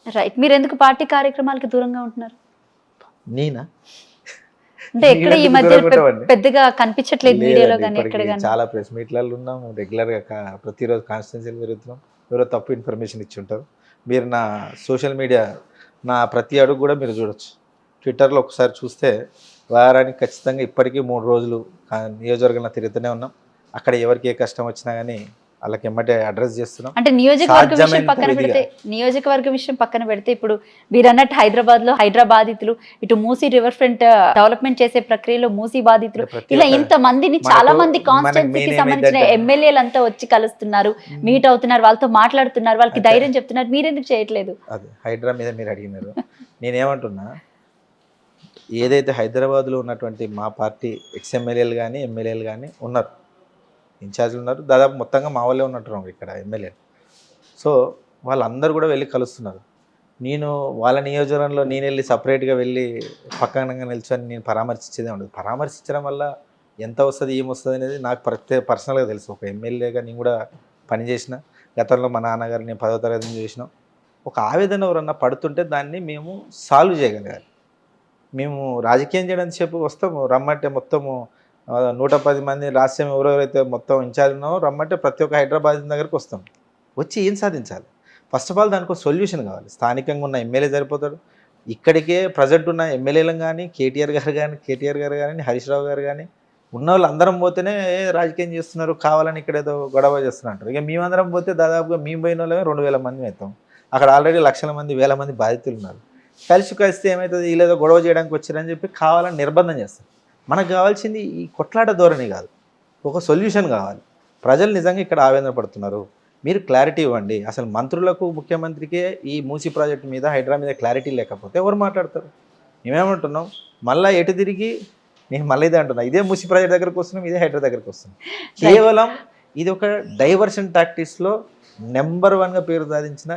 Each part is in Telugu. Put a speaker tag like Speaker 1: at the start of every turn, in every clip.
Speaker 1: రైట్. మీరెందుకు పార్టీ కార్యక్రమాలకి దూరంగా ఉంటున్నారు?
Speaker 2: నేనా?
Speaker 1: అంటే ఎక్కడ ఈ
Speaker 2: నేనెందుకు
Speaker 1: మధ్య
Speaker 2: దూరంగా ఉంటామండి?
Speaker 1: పెద్దగా కనిపించట్లేదు మీడియాలో
Speaker 2: లేదండి.
Speaker 1: గాని,
Speaker 2: ఇప్పటికి
Speaker 1: ఎక్కడ గాని.
Speaker 2: చాలా ప్రెస్ మీట్‌లలో ఉన్నాం. రెగ్యులర్‌గా ప్రతిరోజు కాన్స్టిట్యున్సీ‌లు తిరుగుతున్నాం. ఎవరో తప్పు ఇన్ఫర్మేషన్ ఇచ్చుంటారు. మీరు నా సోషల్ మీడియా నా ప్రతి అడుగు కూడా మీరు చూడొచ్చు. ట్విట్టర్‌లో ఒకసారి చూస్తే వారానికి ఖచ్చితంగా ఇప్పటికీ 3 రోజులు నియోజకవర్గంలో తిరుగుతూనే ఉన్నాం. అక్కడ ఎవరికి ఏ కష్టం వచ్చినా గానీ ఆళ్ళకి ఎమ్మటే అడ్రెస్ చేస్తున్నాం.
Speaker 1: అంటే నియోజకవర్గ విషయం
Speaker 2: సాధ్యమైనంత
Speaker 1: పక్కన
Speaker 2: విధిగా.
Speaker 1: పెడితే నియోజకవర్గ విషయం పక్కన పెడితే ఇప్పుడు మీరన్నట్టు హైదరాబాద్‌లో బాధితులు, ఇటు మూసీ రివర్ ఫ్రంట్ డెవలప్‌మెంట్ చేసే ప్రక్రియలో మూసీ బాధితులు,
Speaker 2: అంటే ప్రతి
Speaker 1: ఇలా
Speaker 2: ఒక్క
Speaker 1: ఇంతమందిని
Speaker 2: మనకు
Speaker 1: చాలా మంది
Speaker 2: మనకు
Speaker 1: కాన్స్టిట్యున్సీకి
Speaker 2: మెయిన్
Speaker 1: సంబంధించిన
Speaker 2: ఏమైందంటే
Speaker 1: ఎమ్మెల్యేలంతా వచ్చి కలుస్తున్నారు, మీట్ అవుతున్నారు, వాళ్ళతో మాట్లాడుతున్నారు, వాళ్ళకి
Speaker 2: అయితే
Speaker 1: ధైర్యం చెప్తున్నారు. మీరెందుకు చేయట్లేదు?
Speaker 2: అది హైడ్రా మీద మీరు అడిగినారు. నేనేమంటున్నా, ఏదైతే హైదరాబాద్‌లో ఉన్నటువంటి మా పార్టీ ఎమ్మెల్యేలు గానీ, ఎమ్మెల్యేలు గానీ ఉన్నారు. ఇన్ఛార్జ్‌లు ఉన్నారు. దాదాపు మొత్తంగా మా వాళ్ళే ఉన్నట్టున్నారు ఇక్కడ ఎమ్మెల్యేలు. సో, వాళ్ళందరూ కూడా వెళ్లి కలుస్తున్నారు. నేను వాళ్ళ నియోజకవర్గంలో నేనెళ్ళి సెపరేట్‌గా వెళ్ళి పక్కనంగా నిల్చొని నేను పరామర్శించేదే ఉండదు. పరామర్శించడం వల్ల ఎంత వస్తది, ఏమొస్తది అనేది నాకు పర్సనల్‌గా తెలుసు. ఒక ఎమ్మెల్యేగా నేను కూడా పనిచేసిన. గతంలో మా నాన్నగారు నేను 10వ తరగతి నుంచి చూసినాం. ఒక ఆవేదన ఎవరన్నా పడుతుంటే దాన్ని మేము సాల్వ్ చేయగలగాలి. మేము రాజకీయం చేయడానికి చెప్పి వస్తాము. రమ్మంటే మొత్తము 110 మంది రాష్ట్రం ఎవరెవరైతే మొత్తం ఇన్ఛార్జ్ ఉన్నారో రమ్మంటే ప్రతి ఒక్క హైదరాబాద్ దగ్గరికి వస్తాం. వచ్చి ఏం సాధించాలి? ఫస్ట్ ఆఫ్ ఆల్ దానికో సొల్యూషన్ కావాలి. స్థానికంగా ఉన్న ఎమ్మెల్యే సరిపోతాడు. ఇక్కడికే ప్రెజెంట్ ఉన్న ఎమ్మెల్యేలను కానీ, కేటీఆర్ గారు కానీ, హరీష్ రావు గారు కానీ ఉన్నోళ్ళు అందరం పోతేనే రాజకీయం చేస్తున్నారు, కావాలని ఇక్కడ ఏదో గొడవ చేస్తున్నారు అంటారు. ఇక మేమందరం పోతే దాదాపుగా మేము పోయిన వాళ్ళమే 2000 మంది అవుతాం. అక్కడ ఆల్రెడీ లక్షల మంది, వేల మంది బాధితులు ఉన్నారు. కలిస్తే ఏమవుతుంది, వీళ్ళేదో గొడవ చేయడానికి వచ్చారని చెప్పి కావాలని నిర్బంధం చేస్తారు. మనకు కావాల్సింది ఈ కొట్లాట ధోరణి కాదు, ఒక సొల్యూషన్ కావాలి. ప్రజలు నిజంగా ఇక్కడ ఆవేదన పడుతున్నారు, మీరు క్లారిటీ ఇవ్వండి. అసలు మంత్రులకు, ముఖ్యమంత్రికే ఈ మూసీ ప్రాజెక్టు మీద, హైడ్రా మీద క్లారిటీ లేకపోతే ఎవరు మాట్లాడతారు? మేమేమంటున్నాం, మళ్ళీ ఎటు తిరిగి నేను మళ్ళీ ఇదే అంటున్నా, ఇదే మూసీ ప్రాజెక్ట్ దగ్గరకు వస్తున్నాం, ఇదే హైడ్రా దగ్గరకు వస్తున్నాం. కేవలం ఇది ఒక డైవర్షన్ టాక్టిక్స్లో నెంబర్ 1గా పేరు సాధించిన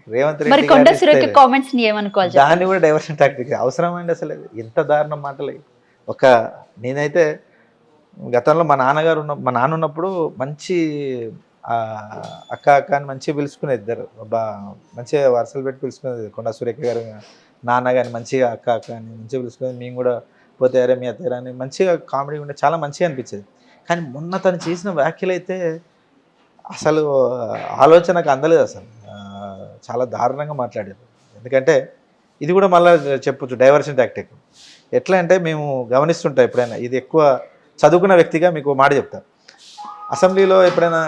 Speaker 2: రేవంత్
Speaker 1: మరి
Speaker 2: రెడ్డి
Speaker 1: కొండ
Speaker 2: గారి
Speaker 1: సురేఖ
Speaker 2: style.
Speaker 1: కామెంట్స్ ని ఏమనుకోవాలి?
Speaker 2: దాన్ని కూడా డైవర్షన్ టాక్టిక్ అవసరమండి. అసలు ఎంత దారుణం మాటలు. ఒక నేనైతే గతంలో మా నాన్న ఉన్నప్పుడు మంచి అక్క అక్క అని మంచిగా పిలుచుకునేది. ఇద్దరు మంచిగా వరుసలు పెట్టి పిలుచుకునేది. కొండ సురేఖ గారు నాన్న కానీ మంచిగా అక్క అక్క అని మంచిగా పిలుచుకునేది. మేము కూడా పోతే అరే మీ అత్తయ్య అని మంచిగా కామెడీ ఉండే చాలా మంచిగా అనిపించేది. కానీ మొన్న తను చేసిన వ్యాఖ్యలు అయితే అసలు ఆలోచనకు అందలేదు. అసలు చాలా దారుణంగా మాట్లాడారు. ఎందుకంటే ఇది కూడా మళ్ళీ చెప్పొచ్చు డైవర్షన్ టాక్టిక్. ఎట్లా అంటే మేము గమనిస్తుంటాం ఎప్పుడైనా, ఇది ఎక్కువ చదువుకున్న వ్యక్తిగా మీకు మాట చెప్తాను. అసెంబ్లీలో ఎప్పుడైనా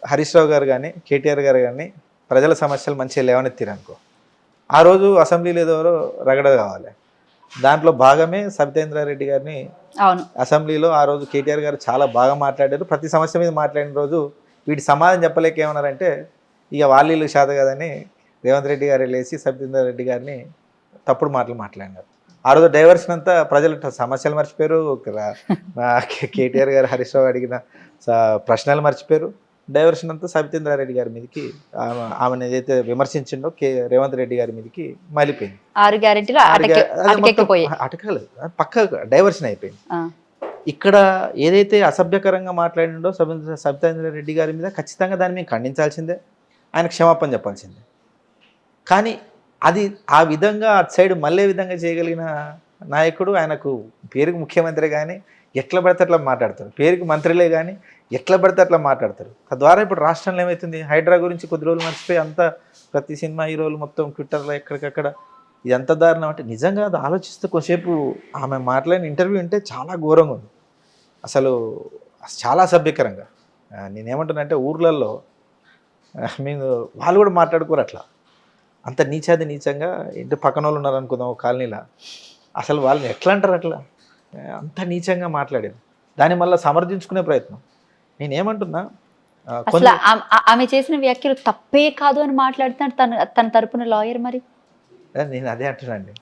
Speaker 2: హరీష్ రావు గారు కానీ, కేటీఆర్ గారు కానీ ప్రజల సమస్యలు మంచిగా లేవనెత్తిరనుకో, ఆ రోజు అసెంబ్లీలో ఏదో రగడ కావాలి. దాంట్లో భాగమే సబితేంద్రారెడ్డి గారిని అసెంబ్లీలో ఆ రోజు కేటీఆర్ గారు చాలా బాగా మాట్లాడారు. ప్రతి సమస్య మీద మాట్లాడిన రోజు వీటి సమాధానం చెప్పలేక ఏమన్నారంటే, ఇక వాళ్ళు శాత కదని రేవంత్ రెడ్డి గారు లేచి సబితేంద్రారెడ్డి గారిని తప్పుడు మాటలు మాట్లాడినారు. ఆ రోజు డైవర్షన్ అంతా ప్రజలు సమస్యలు మర్చిపోయారు, కేటీఆర్ గారు హరీష్ రావు అడిగిన ప్రశ్నలు మర్చిపోయారు. డైవర్షన్ అంతా సబితేంద్రారెడ్డి గారి మీదకి, ఆమెను ఏదైతే విమర్శించిండో రేవంత్ రెడ్డి గారి మీదకి మళ్ళీపోయింది.
Speaker 1: 6 గ్యారెంటీలు
Speaker 2: అటకలేదు, పక్క డైవర్షన్ అయిపోయింది. ఇక్కడ ఏదైతే అసభ్యకరంగా మాట్లాడిండో సబితేంద్రారెడ్డి గారి మీద ఖచ్చితంగా దాన్ని మేము ఖండించాల్సిందే, ఆయన క్షమాపణ చెప్పాల్సిందే. కానీ అది ఆ విధంగా అటు సైడ్ మళ్ళీ విధంగా చేయగలిగిన నాయకుడు ఆయనకు పేరుకు ముఖ్యమంత్రి కానీ ఎట్లా పడితే అట్లా మాట్లాడతారు, పేరుకి మంత్రులే కానీ ఎట్లా పడితే అట్లా మాట్లాడతారు. తద్వారా ఇప్పుడు రాష్ట్రంలో ఏమవుతుంది, హైడ్రా గురించి కొద్ది రోజులు మర్చిపోయి అంతా ప్రతి సినిమా హీరోలు మొత్తం ట్విట్టర్లో ఎక్కడికక్కడ ఇది ఎంత దారుణం అంటే, నిజంగా అది ఆలోచిస్తే కొద్దిసేపు ఆమె మాట్లాడిన ఇంటర్వ్యూ ఉంటే చాలా ఘోరంగా ఉంది. అసలు చాలా అసభ్యకరంగా. నేనేమంటున్నానంటే ఊర్లలో మేము వాళ్ళు కూడా మాట్లాడుకోరు అట్లా, అంత నీచంగా. ఇంటి పక్కన వాళ్ళు ఉన్నారు అనుకుందాం ఒక కాలనీలో, అసలు వాళ్ళని ఎట్లా అంటారు అట్లా, అంత నీచంగా మాట్లాడేది. దాన్ని మళ్ళీ సమర్థించుకునే ప్రయత్నం. నేనేమంటున్నా,
Speaker 1: అసలు ఆమె చేసిన వ్యాఖ్యలు తప్పే కాదు అని మాట్లాడుతున్నాడు తన తరపున లాయర్. మరి
Speaker 2: నేను అదే అంటున్నాండి,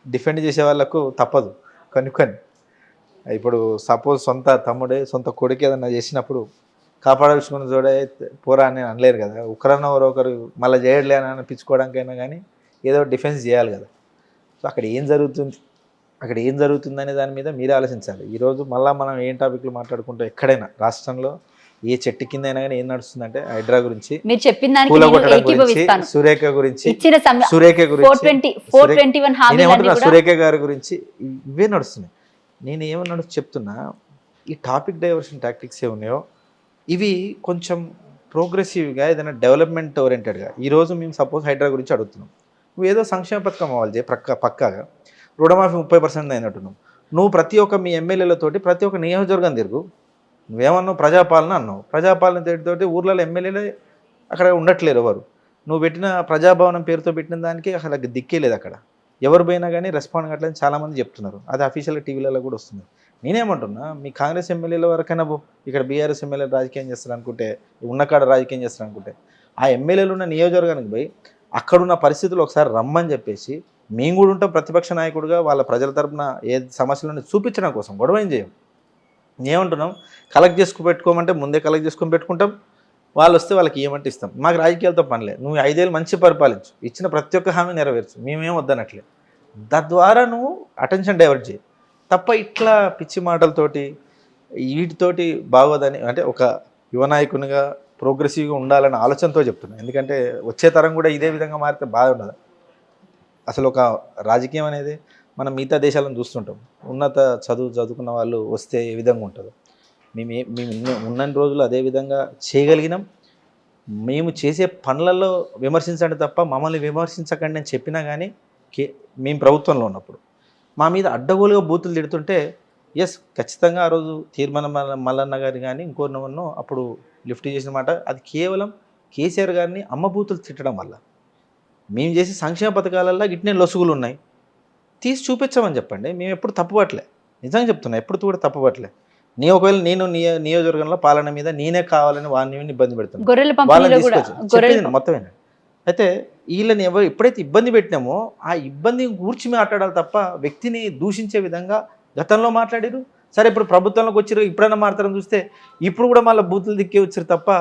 Speaker 2: డిఫెండ్ చేసే వాళ్ళకు తప్పదు కొన్ని. ఇప్పుడు సపోజ్ సొంత తమ్ముడే, సొంత కొడుకు ఏదన్నా చేసినప్పుడు కాపాడాల్సుకున్న జోడే పోరా అని అనలేరు కదా. ఒకరన్నా ఒకరు మళ్ళీ చేయడలే అని అనిపించుకోవడానికైనా కానీ ఏదో డిఫెన్స్ చేయాలి కదా. సో అక్కడ ఏం జరుగుతుందనే దాని మీద మీరే ఆలోచించాలి. ఈరోజు మళ్ళీ మనం ఏం టాపిక్లు మాట్లాడుకుంటాం, ఎక్కడైనా రాష్ట్రంలో ఏ చెట్టు కింద అయినా కానీ ఏం నడుస్తుందంటే హైడ్రా గురించి,
Speaker 1: మీరు చెప్పిన దానికి
Speaker 2: పూల
Speaker 1: నేను
Speaker 2: కొట్టడం గురించి,
Speaker 1: ఏకీభవిస్తాను.
Speaker 2: సురేఖ గురించి,
Speaker 1: ఇచ్చిన
Speaker 2: సురేఖ గురించి,
Speaker 1: 421 హామీలన్నీ
Speaker 2: నేనేమంటున్నా
Speaker 1: కూడా
Speaker 2: సురేఖ గారి గురించి ఇవే నడుస్తున్నాయి. నేను ఏమన్నా చెప్తున్నా, ఈ టాపిక్ డైవర్షన్ టాక్టిక్స్ ఏ ఉన్నాయో ఇవి కొంచెం ప్రోగ్రెసివ్గా ఏదైనా డెవలప్మెంట్ ఓరియంటెడ్గా. ఈరోజు మేము సపోజ్ హైడ్రా గురించి అడుగుతున్నాం, నువ్వు ఏదో సంక్షేమ పథకం అవ్వాలి పక్కాగా రుణమాఫీ 30% అయినట్టున్నావు. నువ్వు ప్రతి ఒక్క మీ ఎమ్మెల్యేలతోటి ప్రతి ఒక్క నియోజకవర్గం తిరుగు. నువ్వేమన్నావు ప్రజాపాలన అన్నావు, ప్రజాపాలన తోటి ఊర్లలో ఎమ్మెల్యేలే అక్కడ ఉండట్లేరు ఎవరు. నువ్వు పెట్టిన ప్రజాభవనం పేరుతో పెట్టిన దానికి అసలు దిక్కే లేదు అక్కడ. ఎవరు పోయినా కానీ రెస్పాండ్ కావట్లేదు చాలామంది చెప్తున్నారు. అది అఫీషియల్గా టీవీలలో కూడా వస్తుంది. నేనేమంటున్నా, మీ కాంగ్రెస్ ఎమ్మెల్యేల వరకైనా ఇక్కడ బీఆర్ఎస్ ఎమ్మెల్యేలు రాజకీయం చేస్తారు అనుకుంటే, ఉన్నకాడ రాజకీయం చేస్తారు అనుకుంటే, ఆ ఎమ్మెల్యేలు ఉన్న నియోజకవర్గానికి పోయి అక్కడున్న పరిస్థితులు ఒకసారి రమ్మని చెప్పేసి మేము కూడా ఉంటాం ప్రతిపక్ష నాయకుడిగా, వాళ్ళ ప్రజల తరపున ఏ సమస్యలను చూపించడం కోసం గొడవ ఏం చేయం. ఏమంటున్నాం, కలెక్ట్ చేసుకుని పెట్టుకోమంటే ముందే కలెక్ట్ చేసుకొని పెట్టుకుంటాం, వాళ్ళు వస్తే వాళ్ళకి ఏమంటే ఇస్తాం. మాకు రాజకీయాలతో పనిలే, నువ్వు 5 ఏళ్ళు మంచి పరిపాలించు, ఇచ్చిన ప్రతి ఒక్క హామీ నెరవేర్చు, మేమేం వద్దనట్లే. తద్వారా నువ్వు అటెన్షన్ డైవర్ట్ చేయి తప్ప ఇట్లా పిచ్చి మాటలతోటి వీటితోటి బాగోదని. అంటే ఒక యువ నాయకునిగా ప్రోగ్రెసివ్గా ఉండాలన్న ఆలోచనతో చెప్తున్నాను. ఎందుకంటే వచ్చే తరం కూడా ఇదే విధంగా మారితే బాగుండదు. అసలు ఒక రాజకీయం అనేది మనం మిగతా దేశాలను చూస్తుంటాం, ఉన్నత చదువుకున్న వాళ్ళు వస్తే ఏ విధంగా ఉంటుందో మేము ఉన్న రోజులు అదే విధంగా చేయగలిగినాం. మేము చేసే పనులలో విమర్శించండి తప్ప మమ్మల్ని విమర్శించకండి అని చెప్పినా కానీ మేము ప్రభుత్వంలో ఉన్నప్పుడు మా మీద అడ్డగోలుగా బూతులు తిడుతుంటే ఎస్ ఖచ్చితంగా ఆ రోజు తీర్మానం మల్లన్న గారి కానీ ఇంకోరినో అప్పుడు లిఫ్ట్ చేసిన మాట, అది కేవలం కేసీఆర్ గారిని అమ్మ బూతులు తిట్టడం వల్ల. మేము చేసే సంక్షేమ పథకాలలో గిట్నే లొసుగులు ఉన్నాయి, తీసి చూపించామని చెప్పండి. మేము ఎప్పుడు తప్పుపట్టలే, నిజంగా చెప్తున్నా, ఎప్పుడు కూడా తప్పుపట్టలే. ఒకవేళ నేను నియోజకవర్గంలో పాలన మీద నేనే కావాలని వాళ్ళని ఇబ్బంది పెడుతున్నాను, వాళ్ళని తీసుకొచ్చి మొత్తమేనా. అయితే వీళ్ళని ఎప్పుడైతే ఇబ్బంది పెట్టినామో ఆ ఇబ్బంది గూర్చి మాట్లాడాలి తప్ప వ్యక్తిని దూషించే విధంగా గతంలో మాట్లాడారు. సరే ఇప్పుడు ప్రభుత్వంలోకి వచ్చారు, ఇప్పుడైనా మాట్లాడడం చూస్తే ఇప్పుడు కూడా మళ్ళీ బూతులు దిక్కే వచ్చారు తప్ప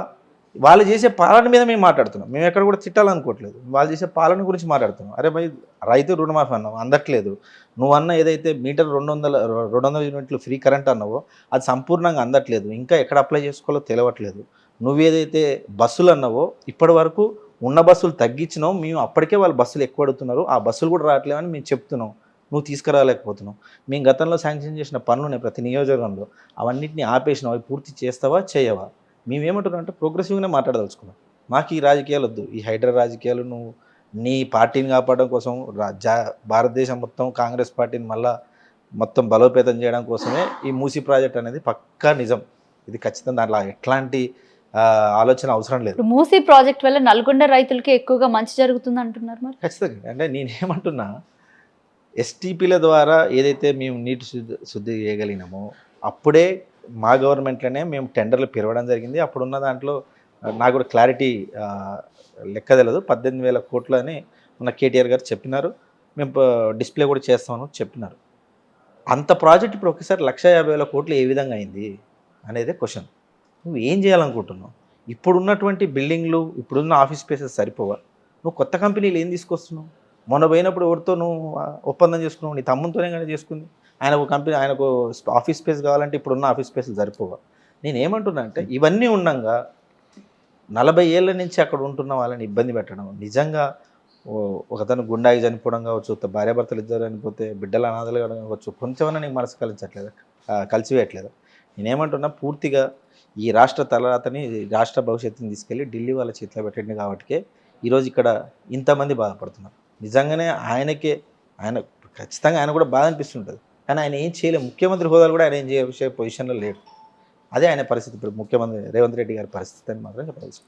Speaker 2: వాళ్ళు చేసే పాలన మీద మేము మాట్లాడుతున్నాం. మేము ఎక్కడ కూడా తిట్టాలనుకోవట్లేదు, వాళ్ళు చేసే పాలన గురించి మాట్లాడుతున్నాం. అరే భయ్ రైతు రుణమాఫీ అన్నావు, అందట్లేదు. నువ్వు అన్న ఏదైతే మీటర్ 200 యూనిట్లు ఫ్రీ కరెంట్ అన్నావో అది సంపూర్ణంగా అందట్లేదు, ఇంకా ఎక్కడ అప్లై చేసుకోవాలో తెలియట్లేదు. నువ్వేదైతే బస్సులు అన్నావో ఇప్పటి వరకు ఉన్న బస్సులు తగ్గించినావు, మేము అప్పటికే వాళ్ళు బస్సులు ఎక్కువ అడుగుతున్నారు, ఆ బస్సులు కూడా రావట్లేవని మేము చెప్తున్నాం, నువ్వు తీసుకురాలేకపోతున్నావు. మేము గతంలో శాంక్షన్ చేసిన పనులు ప్రతి నియోజకవర్గంలో అవన్నింటినీ ఆపేసినావు, అవి పూర్తి చేస్తావా చేయవా. మేమేమంటున్నాం అంటే ప్రోగ్రెసివ్గానే మాట్లాడదలుచుకున్నాం. మాకు ఈ రాజకీయాలు వద్దు, ఈ హైడ్రా రాజకీయాలు నువ్వు నీ పార్టీని కాపాడడం కోసం భారతదేశం మొత్తం కాంగ్రెస్ పార్టీని మళ్ళా మొత్తం బలోపేతం చేయడం కోసమే ఈ మూసీ ప్రాజెక్ట్ అనేది పక్కా నిజం. ఇది ఖచ్చితంగా దాంట్లో ఎట్లాంటి ఆలోచన అవసరం లేదు.
Speaker 1: మూసీ ప్రాజెక్ట్ వల్ల నల్గొండ రైతులకి ఎక్కువగా మంచి జరుగుతుంది అంటున్నారు. మరి
Speaker 2: ఖచ్చితంగా అంటే నేనేమంటున్నా, ఎస్టీపీల ద్వారా ఏదైతే మేము నీటి శుద్ధి చేయగలిగినామో అప్పుడే మా గవర్నమెంట్లోనే మేము టెండర్లు పిలవడం జరిగింది. అప్పుడున్న దాంట్లో నాకు కూడా క్లారిటీ లెక్క తెలియదు, 18,000 కోట్లు అని మన కేటీఆర్ గారు చెప్పినారు. మేము డిస్ప్లే కూడా చేస్తామని చెప్పినారు. అంత ప్రాజెక్ట్ ఇప్పుడు ఒకసారి 150,000 కోట్లు ఏ విధంగా అయింది అనేదే క్వశ్చన్. నువ్వు ఏం చేయాలనుకుంటున్నావు? ఇప్పుడున్నటువంటి బిల్డింగ్లు, ఇప్పుడున్న ఆఫీస్ స్పేసెస్ సరిపోవా? నువ్వు కొత్త కంపెనీలు ఏం తీసుకొస్తున్నావు? మొన్న పోయినప్పుడు ఎవరితో నువ్వు ఒప్పందం చేసుకున్నావు? నీ తమ్ముతోనే కానీ చేసుకుంది. ఆయనకు కంపెనీ, ఆయనకు ఆఫీస్ స్పేస్ కావాలంటే ఇప్పుడున్న ఆఫీస్ స్పేస్లు సరిపోవా? నేనేమంటున్నా అంటే ఇవన్నీ ఉండగా 40 ఏళ్ళ నుంచి అక్కడ ఉంటున్న వాళ్ళని ఇబ్బంది పెట్టడం, నిజంగా ఒకతను గుండాకి చనిపోవడం కావచ్చు, భార్యాభర్తలు ఇద్దరు చనిపోతే బిడ్డలు అనాథలు కావడం కావచ్చు, కొంచెమన్నా నీకు మనసు కలిసివేయట్లేదు. నేనేమంటున్నా, పూర్తిగా ఈ రాష్ట్ర తలరాతని, రాష్ట్ర భవిష్యత్తుని తీసుకెళ్ళి ఢిల్లీ వాళ్ళ చేతిలో పెట్టండి. కాబట్టికే ఈరోజు ఇక్కడ ఇంతమంది బాధపడుతున్నారు. నిజంగానే ఆయన ఖచ్చితంగా ఆయన కూడా బాధ అనిపిస్తుంటుంది, కానీ ఆయన ఏం చేయలేదు. ముఖ్యమంత్రి హోదాలు కూడా ఆయన ఏం చేసే పొజిషన్లో లేడు. అదే ఆయన పరిస్థితి ఇప్పుడు ముఖ్యమంత్రి రేవంత్ రెడ్డి గారి పరిస్థితి అని మాత్రం చెప్పాల్సి.